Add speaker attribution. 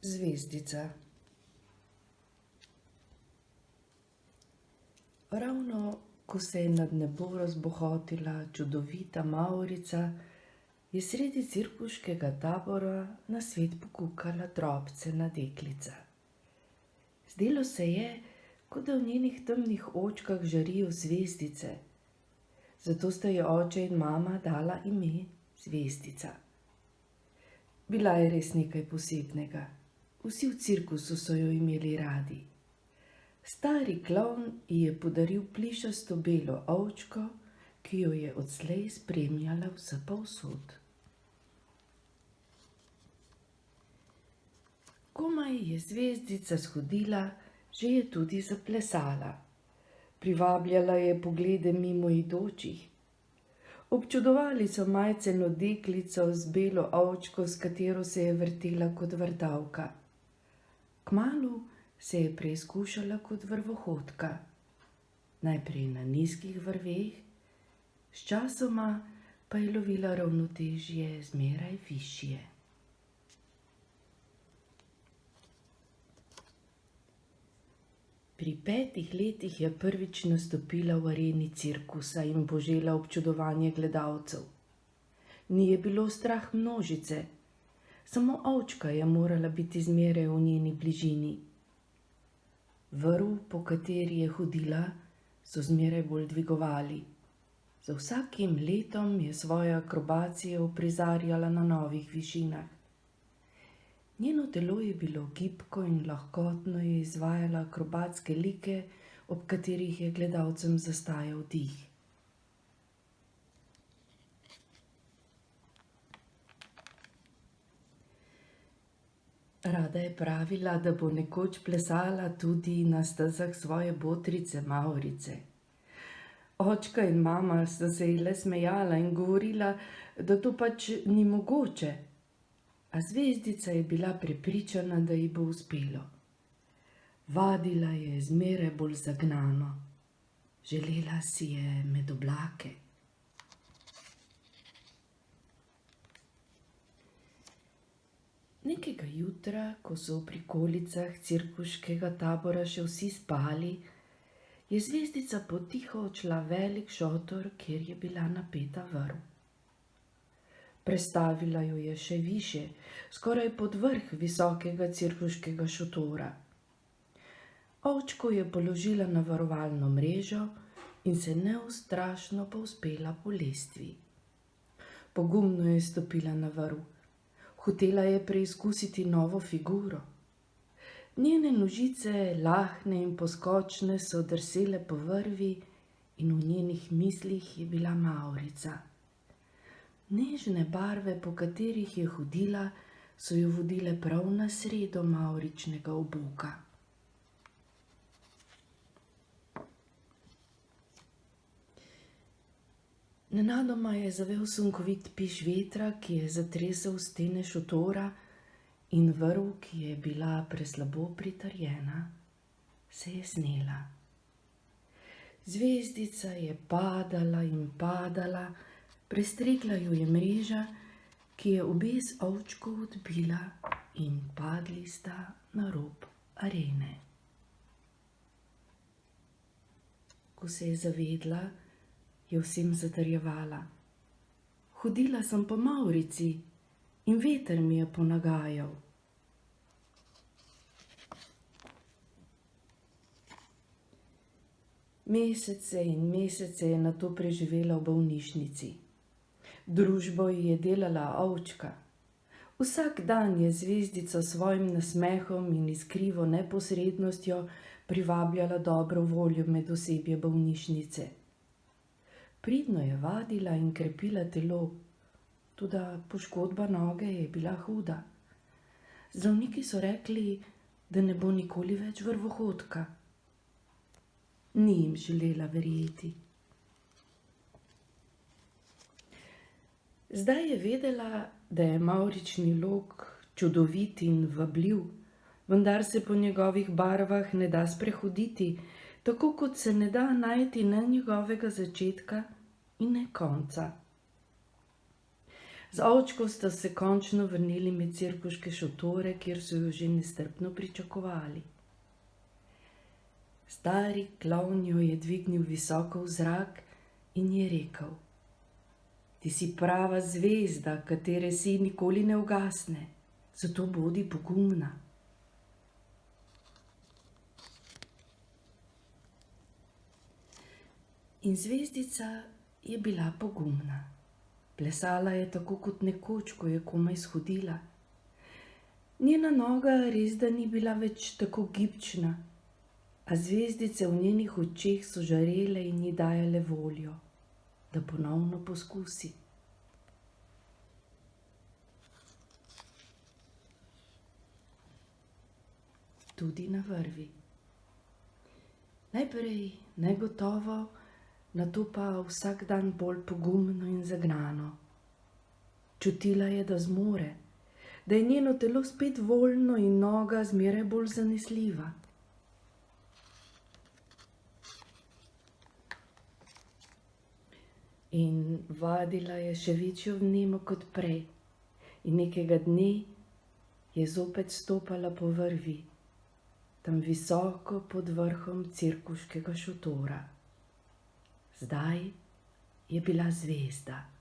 Speaker 1: Zvezdica. Ravno ko se je nad nebo razbohotila čudovita mavrica, je sredi cirkuškega tabora na svet pokukala drobcena deklica. Zdelo se je, kot da v njenih temnih očkah žarijo zvezdice. Zato sta ji oče in mama dala ime Zvezdica. Bila je res nekaj posebnega. Vsi v cirkusu so jo imeli radi. Stari klovn ji je podaril plišasto belo ovčko, ki jo je odslej spremljala vsepovsod. Komaj je Zvezdica shodila, že je tudi zaplesala. Privabljala je poglede mimoidočih. Občudovali so majceno deklico z belo ovčko, s katero se je vrtela kot vrtavka. Kmalu se je preizkušala kot vrvohodka, najprej na nizkih vrveh, sčasoma pa je lovila ravnotežje zmeraj višje. Pri 5 letih je prvič nastopila v areni cirkusa in požela občudovanje gledalcev. Ni je bilo strah množice, samo ovčka je morala biti zmeraj v njeni bližini. Vrv, po kateri je hodila, so zmeraj bolj dvigovali. Z vsakim letom je svoje akrobacije uprizarjala na novih višinah. Njeno telo je bilo gibko in lahkotno je izvajala akrobatske like, ob katerih je gledalcem zastajal dih. Rada je pravila, da bo nekoč plesala tudi na stezah svoje botrice Mavrice. Očka in mama sta se ji le smejala in govorila, da to pač ni mogoče. A Zvezdica je bila prepričana, da ji bo uspelo. Vadila je zmeraj bolj zagnano. Želela si je med oblake. Nekega jutra, ko so v prikolicah cirkuškega tabora še vsi spali, je Zvezdica potiho odšla velik šotor, kjer je bila napeta vrv. Prestavila jo je še više, skoraj pod vrh visokega cirkuškega šotora. Ovčko je položila na varovalno mrežo in se neustrašno povzpela po lestvi. Pogumno je stopila na vrv. Hotela je preizkusiti novo figuro. Njene nožice, lahne in poskočne, so drsele po vrvi in v njenih mislih je bila mavrica. Nežne barve, po katerih je hodila, so jo vodile prav na sredo mavričnega obuka. Nenadoma je zavel sunkovit piš vetra, ki je zatresel stene šotora, in vrv, ki je bila preslabo pritrjena, se je snela. Zvezdica je padala in padala, prestregla jo je mreža, ki je obez ovčko odbila, in padli sta na rob arene. Ko se je zavedla, je vsem zatrjevala: "Hodila sem po mavrici in veter mi je ponagajal." Mesece in mesece je nato preživela v bolnišnici. Družbo ji je delala ovčka. Vsak dan je Zvezdica s svojim nasmehom in iskrivo neposrednostjo privabljala dobro voljo med osebje bolnišnice. Pridno je vadila in krepila telo, toda poškodba noge je bila huda. Zdravniki so rekli, da ne bo nikoli več vrvohodka. Ni jim želela verjeti. Zdaj je vedela, da je mavrični lok čudovit in vabljiv, vendar se po njegovih barvah ne da sprehoditi, tako kot se ne da najti ne njegovega začetka in ne konca. Z ovčko sta se končno vrnili med cirkuške šotore, kjer so jo že nestrpno pričakovali. Stari klovn jo je dvignil visoko v zrak in je rekel: Ti si prava zvezda, katere si nikoli ne ugasne, zato bodi pogumna. In zvezdica je bila pogumna. Plesala je tako kot nekoč, ko je komaj shodila. Njena noga resda ni bila več tako gibčna, a zvezdice v njenih očeh so žarele in ji dajale voljo, da ponovno poskusi. Tudi na vrvi. Najprej negotovo, nato pa vsak dan bolj pogumno in zagnano. Čutila je, da zmore, da je njeno telo spet voljno in noga zmeraj bolj zanesljiva. In vadila je še večjo vnemo kot prej in nekega dne je zopet stopala po vrvi, tam visoko pod vrhom cirkuškega šotora. Zdaj je bila zvezda.